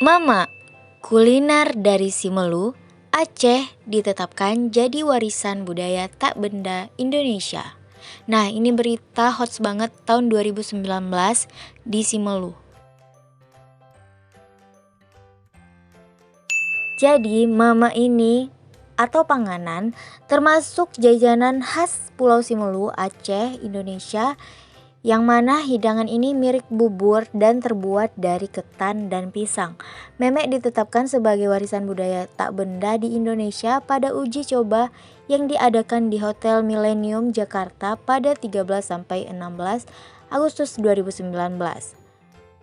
Mama, kuliner dari Simelu, Aceh ditetapkan jadi warisan budaya tak benda Indonesia. Nah, ini berita hots banget tahun 2019 di Simelu. Jadi, mama ini atau panganan termasuk jajanan khas Pulau Simelu, Aceh, Indonesia, yang mana hidangan ini mirip bubur dan terbuat dari ketan dan pisang. Memek ditetapkan sebagai warisan budaya tak benda di Indonesia pada uji coba yang diadakan di Hotel Millennium Jakarta pada 13-16 Agustus 2019.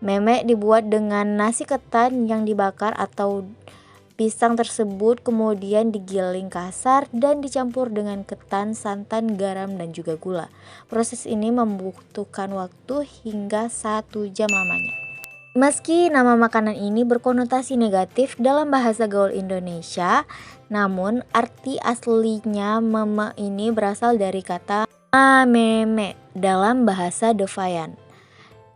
Memek dibuat dengan nasi ketan yang dibakar atau pisang tersebut kemudian digiling kasar dan dicampur dengan ketan, santan, garam, dan juga gula. Proses ini membutuhkan waktu hingga 1 jam lamanya. Meski nama makanan ini berkonotasi negatif dalam bahasa gaul Indonesia, namun arti aslinya meme ini berasal dari kata mameme dalam bahasa Devayan,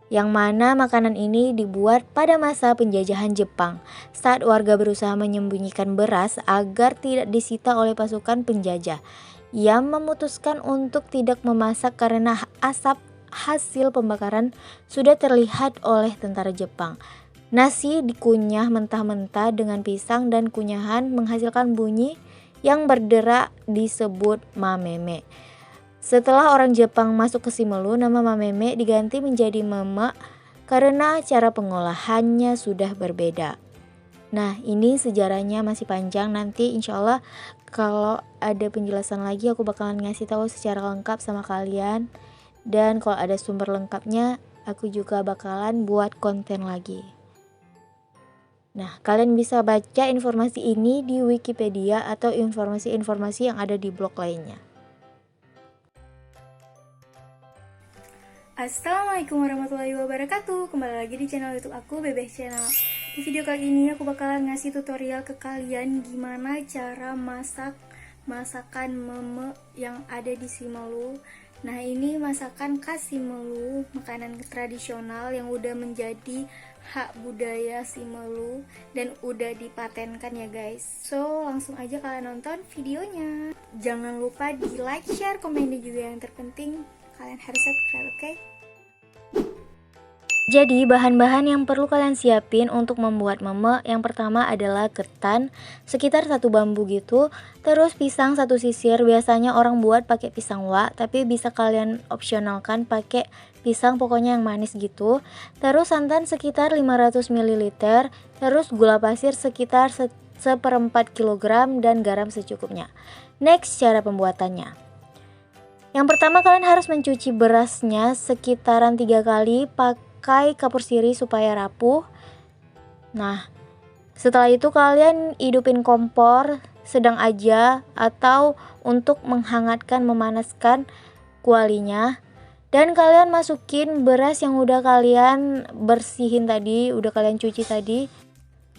yang mana makanan ini dibuat pada masa penjajahan Jepang saat warga berusaha menyembunyikan beras agar tidak disita oleh pasukan penjajah. Ia memutuskan untuk tidak memasak karena asap hasil pembakaran sudah terlihat oleh tentara Jepang. Nasi dikunyah mentah-mentah dengan pisang dan kunyahan menghasilkan bunyi yang berderak disebut mameme. Setelah orang Jepang masuk ke Simelu, nama mameme diganti menjadi meme karena cara pengolahannya sudah berbeda. Nah, ini sejarahnya masih panjang. Nanti insya Allah kalau ada penjelasan lagi aku bakalan ngasih tahu secara lengkap sama kalian. Dan kalau ada sumber lengkapnya aku juga bakalan buat konten lagi. Nah, kalian bisa baca informasi ini di Wikipedia atau informasi-informasi yang ada di blog lainnya. Assalamualaikum warahmatullahi wabarakatuh. Kembali lagi di channel YouTube aku, Bebeh Channel. Di video kali ini aku bakalan ngasih tutorial ke kalian gimana cara masakan meme yang ada di Simelu. Nah, ini masakan khas Simelu, makanan tradisional yang udah menjadi hak budaya Simelu dan udah dipatenkan ya guys. So, langsung aja kalian nonton videonya. Jangan lupa di like, share, komen, dan juga yang terpenting kalian harus subscribe, oke? Jadi bahan-bahan yang perlu kalian siapin untuk membuat meme, yang pertama adalah ketan sekitar 1 bambu gitu, terus pisang 1 sisir. Biasanya orang buat pakai pisang wak, tapi bisa kalian opsionalkan pakai pisang pokoknya yang manis gitu. Terus santan sekitar 500 ml, terus gula pasir sekitar 1/4 kg dan garam secukupnya. Next, cara pembuatannya. Yang pertama kalian harus mencuci berasnya sekitaran 3 kali pakai kapur sirih supaya rapuh. Nah, setelah itu kalian hidupin kompor sedang aja atau untuk menghangatkan memanaskan kualinya. Dan kalian masukin beras yang udah kalian bersihin tadi, udah kalian cuci tadi.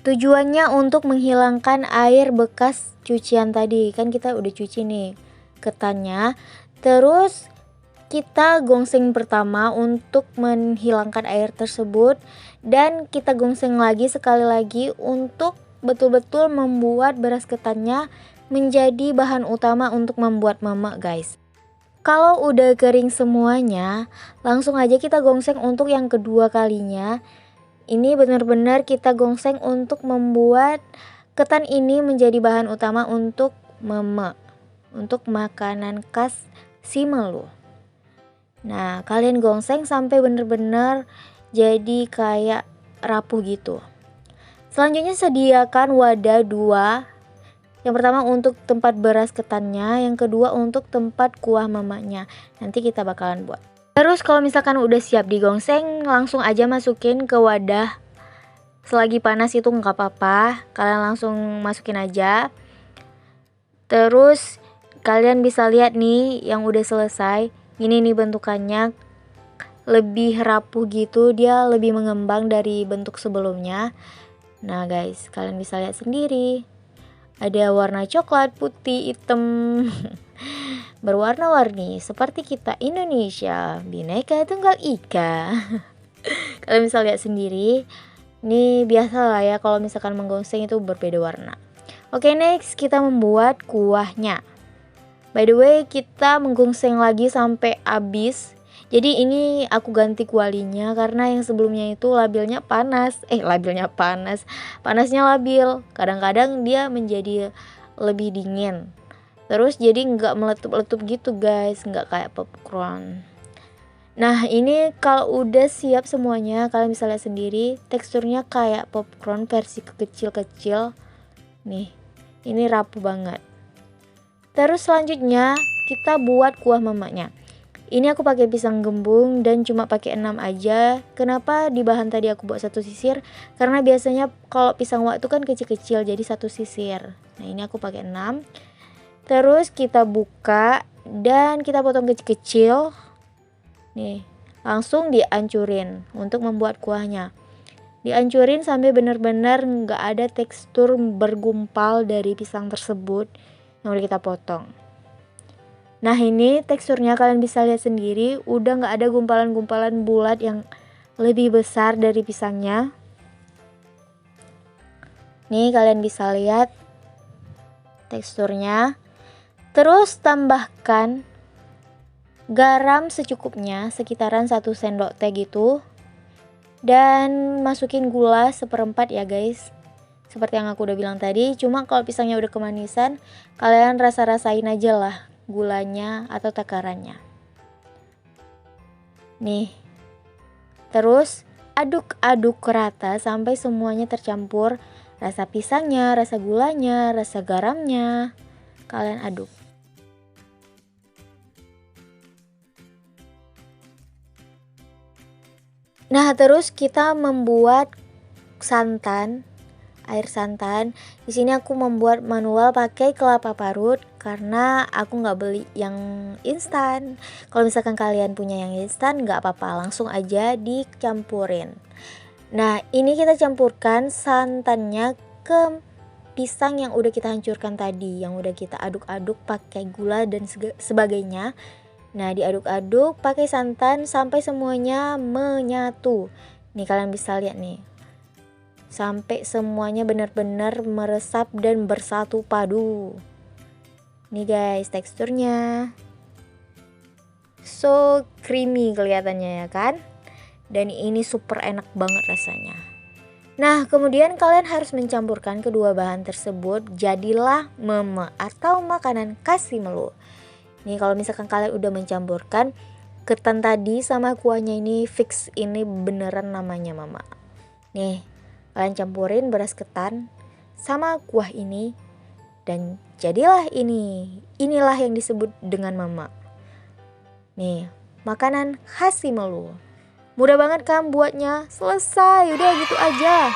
Tujuannya untuk menghilangkan air bekas cucian tadi. Kan kita udah cuci nih ketannya. Terus kita gongseng pertama untuk menghilangkan air tersebut, dan kita gongseng lagi sekali lagi untuk betul-betul membuat beras ketannya menjadi bahan utama untuk membuat meme guys. Kalau udah kering semuanya, langsung aja kita gongseng untuk yang kedua kalinya. Ini benar-benar kita gongseng untuk membuat ketan ini menjadi bahan utama untuk meme, untuk makanan khas Simelu. Nah, kalian gongseng sampai bener-bener jadi kayak rapuh gitu. Selanjutnya sediakan wadah 2. Yang pertama untuk tempat beras ketannya, yang kedua untuk tempat kuah mamanya. Nanti kita bakalan buat. Terus kalau misalkan udah siap digongseng, langsung aja masukin ke wadah. Selagi panas itu nggak apa-apa, kalian langsung masukin aja. Terus kalian bisa lihat nih yang udah selesai. Ini nih bentukannya lebih rapuh gitu, dia lebih mengembang dari bentuk sebelumnya. Nah guys, kalian bisa lihat sendiri. Ada warna coklat, putih, hitam, berwarna-warni seperti kita Indonesia, Bhinneka Tunggal Ika. Kalian bisa lihat sendiri. Ini biasa lah ya kalau misalkan menggongseng itu berbeda warna. Oke, next kita membuat kuahnya. By the way, kita menggongseng lagi sampai habis. Jadi ini aku ganti kualinya karena yang sebelumnya itu labilnya panas. Panasnya labil. Kadang-kadang dia menjadi lebih dingin. Terus jadi nggak meletup-letup gitu guys, nggak kayak popcorn. Nah ini kalau udah siap semuanya, kalian bisa lihat sendiri teksturnya kayak popcorn versi kecil-kecil. Nih, ini rapuh banget. Terus selanjutnya kita buat kuah mamanya. Ini aku pakai pisang gembung dan cuma pakai 6 aja. Kenapa di bahan tadi aku buat 1 sisir? Karena biasanya kalau pisang wak itu kan kecil-kecil, jadi 1 sisir. Nah ini aku pakai 6. Terus kita buka dan kita potong kecil-kecil. Nih, langsung dihancurin untuk membuat kuahnya. Dihancurin sampai benar-benar nggak ada tekstur bergumpal dari pisang tersebut yang udah kita potong. Nah ini teksturnya kalian bisa lihat sendiri, udah nggak ada gumpalan-gumpalan bulat yang lebih besar dari pisangnya. Nih kalian bisa lihat teksturnya. Terus tambahkan garam secukupnya, sekitaran 1 sendok teh gitu. Dan masukin gula 1/4 ya guys. Seperti yang aku udah bilang tadi, cuma kalau pisangnya udah kemanisan, kalian rasa-rasain aja lah gulanya atau takarannya. Nih. Terus aduk-aduk rata sampai semuanya tercampur. Rasa pisangnya, rasa gulanya, rasa garamnya. Kalian aduk. Nah, terus kita membuat santan, air santan. Di sini aku membuat manual pakai kelapa parut karena aku nggak beli yang instan. Kalau misalkan kalian punya yang instan nggak apa-apa, langsung aja dicampurin. Nah, ini kita campurkan santannya ke pisang yang udah kita hancurkan tadi, yang udah kita aduk-aduk pakai gula dan sebagainya. Nah, diaduk-aduk pakai santan sampai semuanya menyatu. Nih kalian bisa lihat nih. Sampai semuanya benar-benar meresap dan bersatu padu. Nih guys, teksturnya so creamy kelihatannya ya kan? Dan ini super enak banget rasanya. Nah, kemudian kalian harus mencampurkan kedua bahan tersebut, jadilah meme atau makanan kasih melu. Nih kalau misalkan kalian udah mencampurkan ketan tadi sama kuahnya, ini fix ini beneran namanya mama. Nih kalian campurin beras ketan sama kuah ini dan jadilah inilah yang disebut dengan mama. Nih makanan khas Simelu. Mudah banget kan buatnya, selesai, udah gitu aja.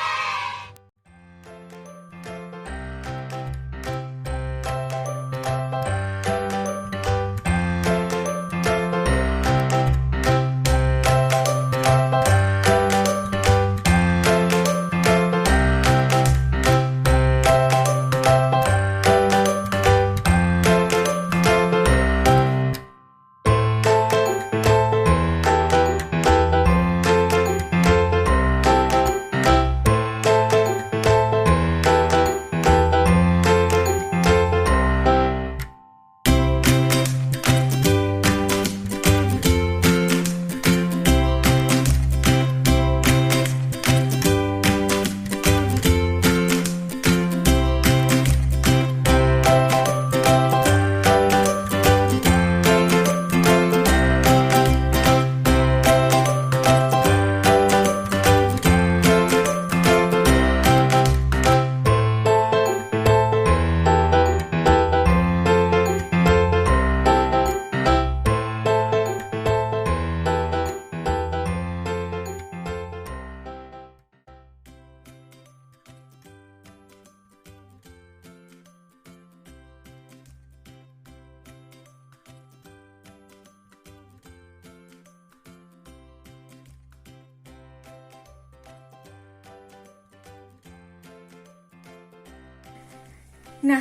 Nah,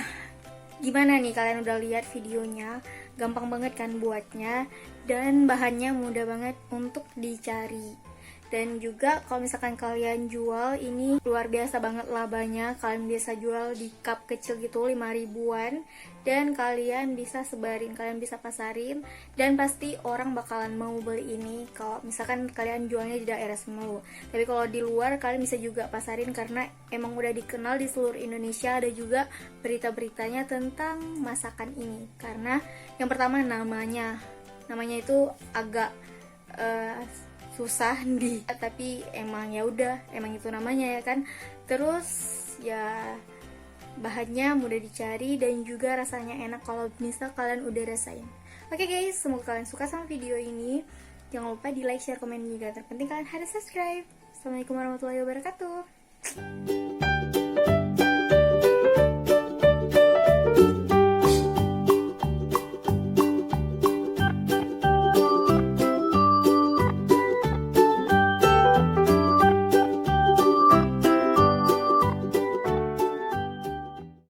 gimana nih kalian udah lihat videonya? Gampang banget kan buatnya dan bahannya mudah banget untuk dicari. Dan juga kalau misalkan kalian jual, ini luar biasa banget labanya. Kalian biasa jual di cup kecil gitu 5 ribuan, dan kalian bisa sebarin, kalian bisa pasarin, dan pasti orang bakalan mau beli ini kalau misalkan kalian jualnya di daerah Semelu. Tapi kalau di luar kalian bisa juga pasarin karena emang udah dikenal di seluruh Indonesia. Ada juga berita-beritanya tentang masakan ini, karena yang pertama namanya itu agak susah tapi emang ya udah, emang itu namanya ya kan. Terus ya bahannya mudah dicari dan juga rasanya enak kalau misal kalian udah rasain. Oke guys, semoga kalian suka sama video ini. Jangan lupa di like, share, komen juga. Terpenting kalian harus subscribe. Assalamualaikum warahmatullahi wabarakatuh.